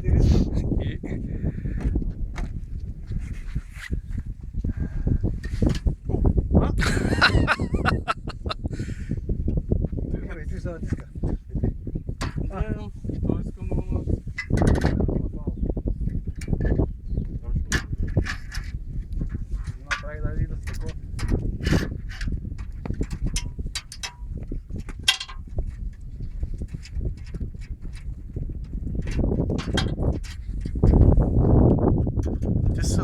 дирича. И... Ти се натиска. Това иска много. Направи да види да се такова. Те са...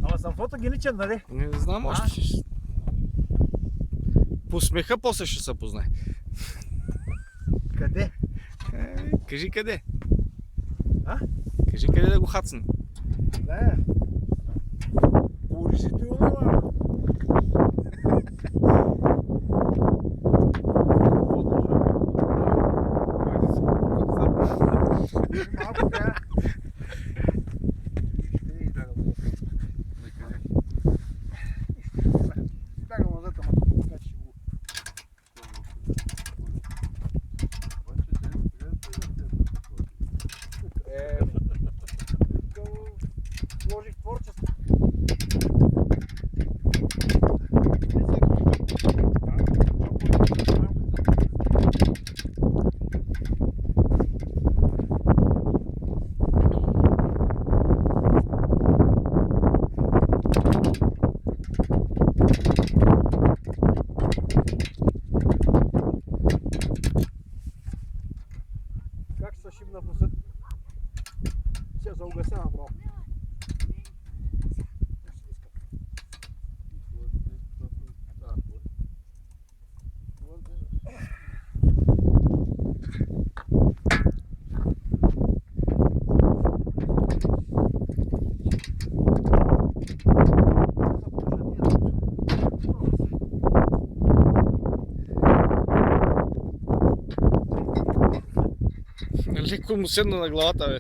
Ама съм фотогеничен, нали? Не знам още. По смеха после ще се познае. Къде? Кажи къде. А? Кажи къде да го хацнем. Да. Положително, ама. Малко трябва. Ще избягам. Избягам назад, ама тук така ще го... Вложих творчество. Как се шибна в носа? Ще се угася направо. Леко му седна на главата, бе.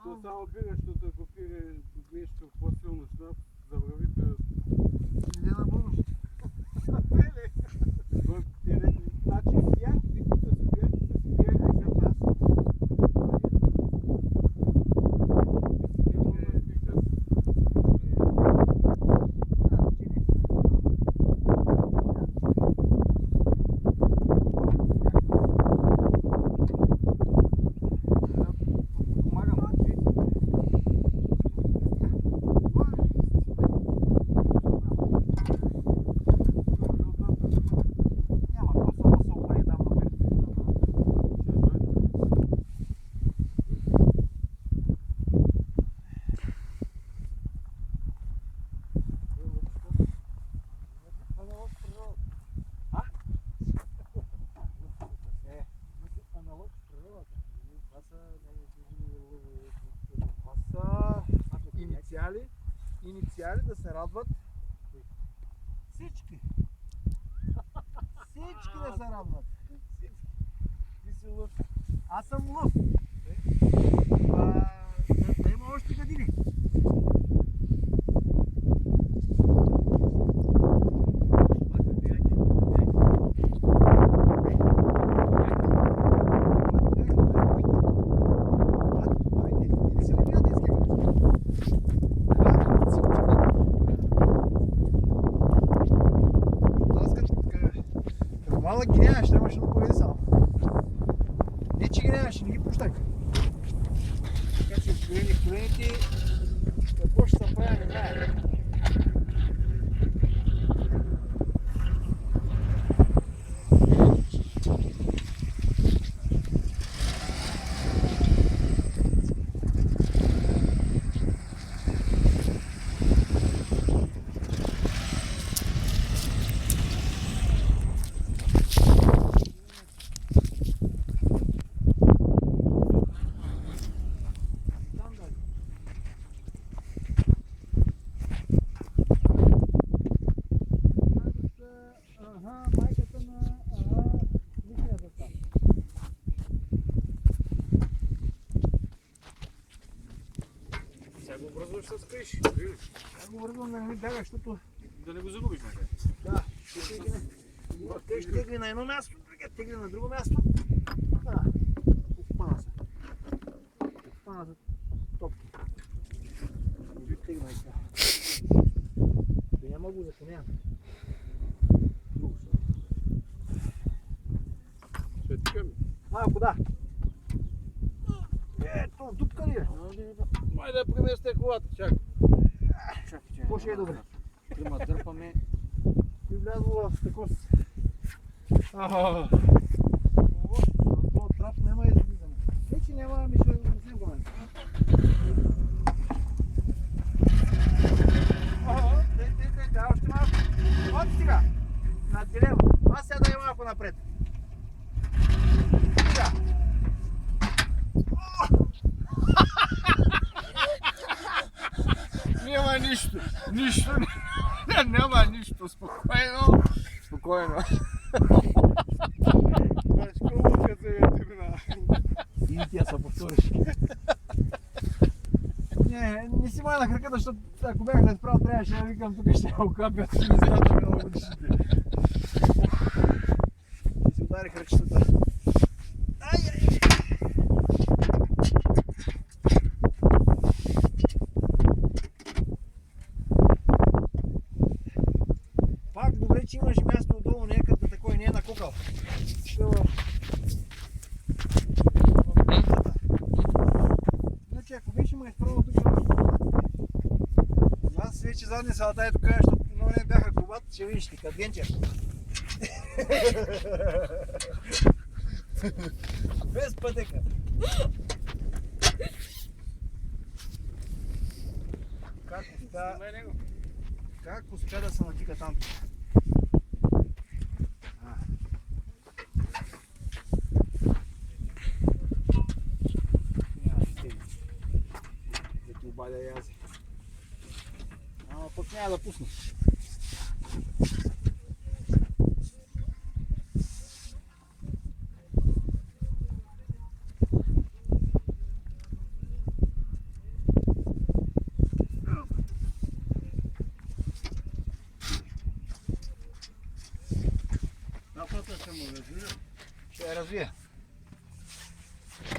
То само бира, защото ако пире нещо по-силно шнап, забрави да... Не на бъдност. Значи пиян Това са инициали да се радват всички. Всички да се радват. Ти си лъв. Аз съм лъв. Да има още гадини. Малък ги нямаш, трябваше да поведи само. Не, че ги нямаш, не ги пущай. Така че колените, какво ще се прави, не знае. Майката на личния състав. Сега го обръзваш с криш. Аз го вързвам да не ми бягаш, защото... Да не го загубиш някъде. Да, те ще тегли на едно място, другия тегли на друго място. Обхвана се. Обхвана се топки. Не ги тегна и сега. Да няма го закънявам. Малко да. Ето, дупка ли е? Май да преместя колата, чакай. Чакай, какво ще е добре? Прима дърпаме. Би влязло в такос. Това трап няма и да влизаме. Вече няма, ми ще взем го мен. Дей, още малко. От сега. Надделево. Аз сега да е малко напред. Сега. Няма нищо. Нищо. Няма нищо. Спокойно. Спокойно. Знаеш, колко като се вете мина. И тя се повториш. Не си май на краката, защото ако бях да изправил, трябваше да викам, тук ще я окапят и не знам да ми новогодишните. И си ударих ръчетата. Пак добре, че имаш място отдолу някъде такой, не е накукал. Иначе ако беше ме изправил тук, аз вече задни салата е тук, защото много не бяха кубат, ще видиш ти, като Генчев. Без пътека. Как успя да се натика там? Да ти обадя и аз. Ама пък няма да пусна. Ще я развия.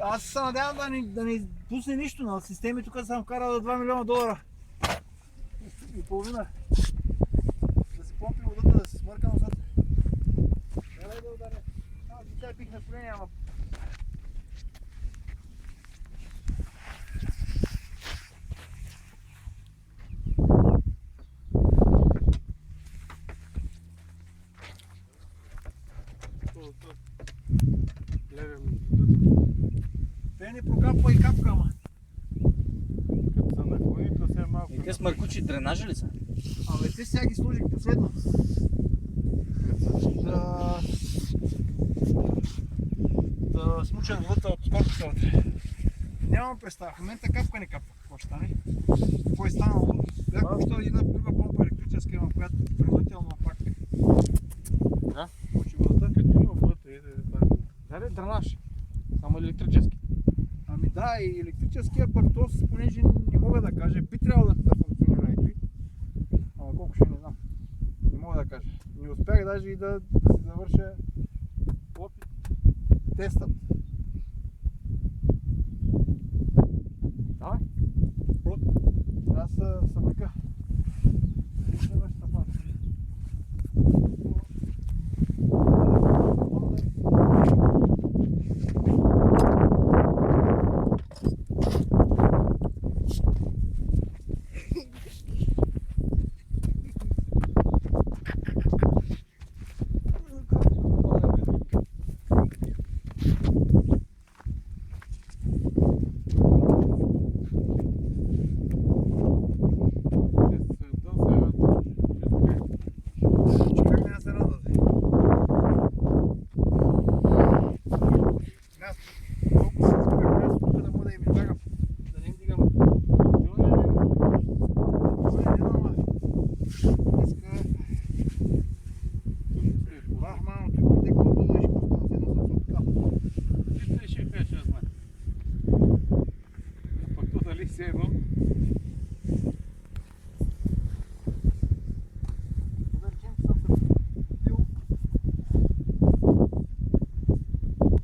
Аз се надявам да не пусне нищо на системи, тук съм вкарал за $2 милиона. И половина. Да се помпи водата, да се смърка назад. Давай да ударя. Сега пих на колени, ама... Те не прокапва и капка, ама. Като са наклони, то се е малко. И те смъркучи дренажи ли са? Абе, те сега ги сложих последно. Да смуча водата от корпуса вътре. Нямам представа. В момента капка не капка. Какво ще стане? Какво е станало? Бях въобще една друга помпа електрическа имам, която принудително пак. Да? Смучи водата. Като има вътре, иде така. Да, дренаж. Само електрически. Ами да, и електрическия пък то, понеже не мога да кажа, би трябвало да функционира и той. Ама колко ще не знам. Не мога да кажа. Не успях даже и да си завърша опит. Тестът. Давай. Аз съм века. Вижте нашата пара.